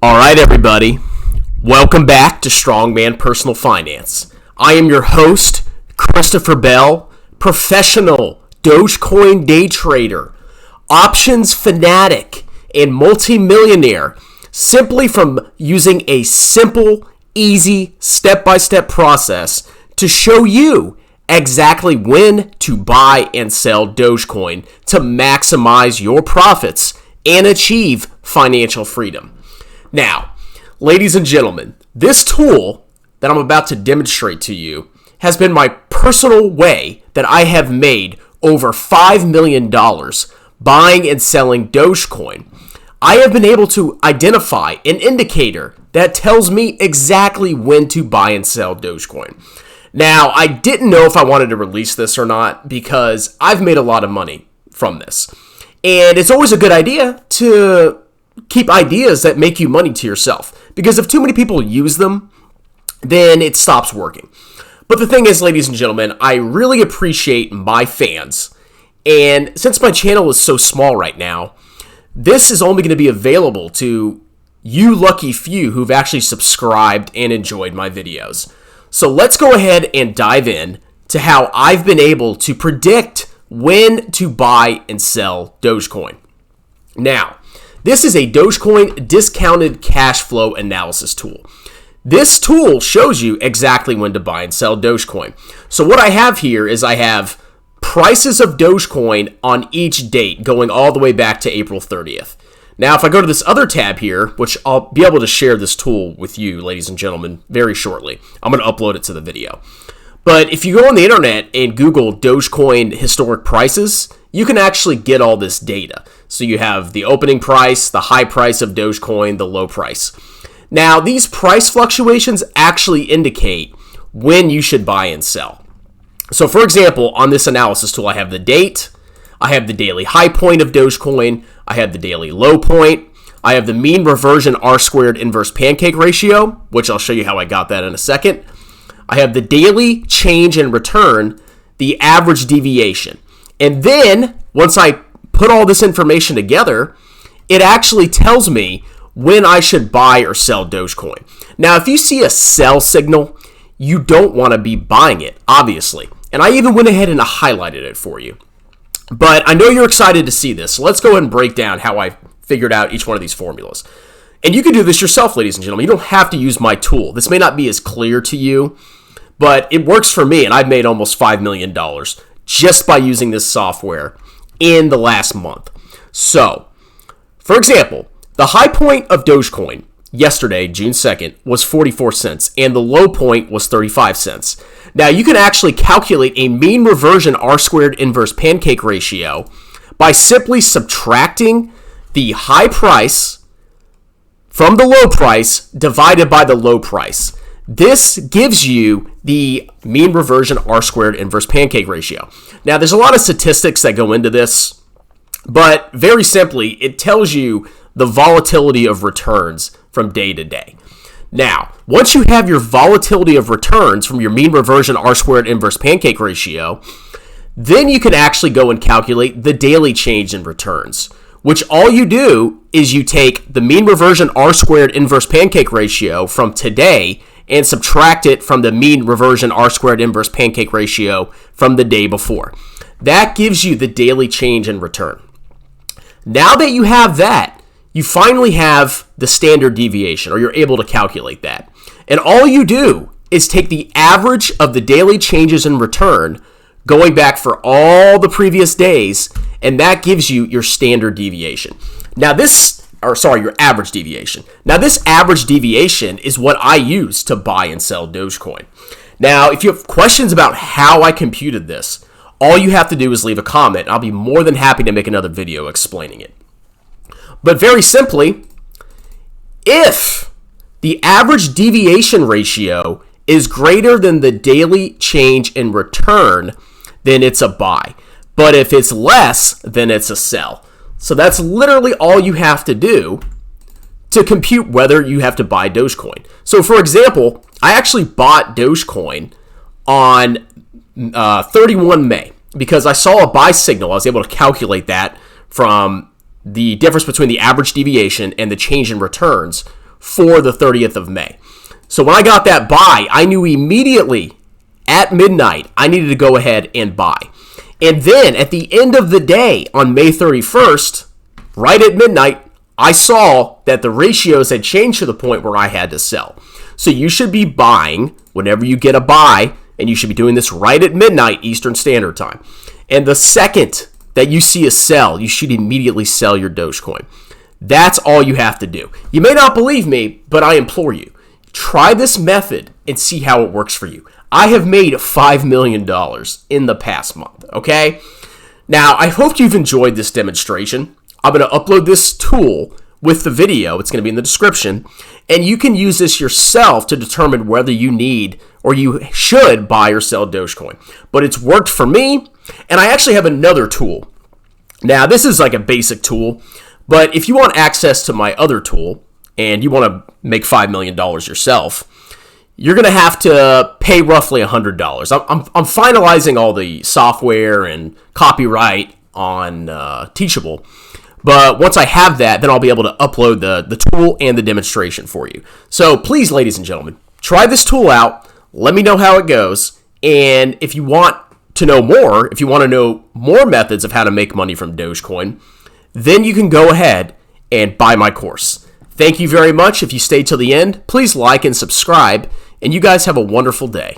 All right, everybody. Welcome back to Strongman Personal Finance. I am your host, Christopher Bell, professional Dogecoin day trader, options fanatic, and multimillionaire, simply from using a simple, easy, step-by-step process to show you exactly when to buy and sell Dogecoin to maximize your profits and achieve financial freedom. Now, ladies and gentlemen, this tool that I'm about to demonstrate to you has been my personal way that I have made over $5 million buying and selling Dogecoin. I have been able to identify an indicator that tells me exactly when to buy and sell Dogecoin. Now, I didn't know if I wanted to release this or not because I've made a lot of money from this. And it's always a good idea to keep ideas that make you money to yourself, because if too many people use them, then it stops working. But the thing is, ladies and gentlemen, I really appreciate my fans. And since my channel is so small right now, this is only going to be available to you lucky few who've actually subscribed and enjoyed my videos. So let's go ahead and dive in to how I've been able to predict when to buy and sell Dogecoin. Now, this is a Dogecoin discounted cash flow analysis tool. This tool shows you exactly when to buy and sell Dogecoin. So what I have here is I have prices of Dogecoin on each date going all the way back to April 30th. Now, if I go to this other tab here, which I'll be able to share this tool with you, ladies and gentlemen, very shortly. I'm going to upload it to the video. But if you go on the internet and Google Dogecoin historic prices, you can actually get all this data. So you have the opening price, the high price of Dogecoin, the low price. Now, these price fluctuations actually indicate when you should buy and sell. So for example, on this analysis tool, I have the date, I have the daily high point of Dogecoin, I have the daily low point, I have the mean reversion R-squared inverse pancake ratio, which I'll show you how I got that in a second. I have the daily change in return, the average deviation. And then, once I put all this information together, it actually tells me when I should buy or sell Dogecoin. Now, if you see a sell signal, you don't want to be buying it, obviously. And I even went ahead and highlighted it for you. But I know you're excited to see this, so let's go ahead and break down how I figured out each one of these formulas. And you can do this yourself, ladies and gentlemen. You don't have to use my tool. This may not be as clear to you, but it works for me, and I've made almost $5 million just by using this software in the last month. So, for example, the high point of Dogecoin yesterday, June 2nd, was 44 cents, and the low point was 35 cents. Now, you can actually calculate a mean reversion R-squared inverse pancake ratio by simply subtracting the high price from the low price divided by the low price. This gives you the mean reversion R-squared inverse pancake ratio. Now, there's a lot of statistics that go into this, but very simply, it tells you the volatility of returns from day to day. Now, once you have your volatility of returns from your mean reversion R-squared inverse pancake ratio, then you can actually go and calculate the daily change in returns, which all you do is you take the mean reversion R-squared inverse pancake ratio from today and subtract it from the mean reversion R-squared inverse pancake ratio from the day before. That gives you the daily change in return. Now that you have that, you finally have the standard deviation, or you're able to calculate that. And all you do is take the average of the daily changes in return going back for all the previous days, and that gives you your standard deviation. Now your average deviation. Now this average deviation is what I use to buy and sell Dogecoin. Now, if you have questions about how I computed this, all you have to do is leave a comment. I'll be more than happy to make another video explaining it. But very simply, if the average deviation ratio is greater than the daily change in return, then it's a buy. But if it's less, then it's a sell. So that's literally all you have to do to compute whether you have to buy Dogecoin. So for example, I actually bought Dogecoin on 31 May because I saw a buy signal. I was able to calculate that from the difference between the average deviation and the change in returns for the 30th of May. So when I got that buy, I knew immediately at midnight I needed to go ahead and buy. And then at the end of the day on May 31st, right at midnight, I saw that the ratios had changed to the point where I had to sell. So you should be buying whenever you get a buy, and you should be doing this right at midnight Eastern Standard Time. And the second that you see a sell, you should immediately sell your Dogecoin. That's all you have to do. You may not believe me, but I implore you, try this method and see how it works for you. I have made $5 million in the past month, okay? Now, I hope you've enjoyed this demonstration. I'm going to upload this tool with the video. It's going to be in the description. And you can use this yourself to determine whether you need or you should buy or sell Dogecoin. But it's worked for me. And I actually have another tool. Now, this is like a basic tool. But if you want access to my other tool and you want to make $5 million yourself, you're going to have to pay roughly $100. I'm finalizing all the software and copyright on Teachable. But once I have that, then I'll be able to upload the tool and the demonstration for you. So please, ladies and gentlemen, try this tool out. Let me know how it goes. And if you want to know more, if you want to know more methods of how to make money from Dogecoin, then you can go ahead and buy my course. Thank you very much. If you stayed till the end, please like and subscribe. And you guys have a wonderful day.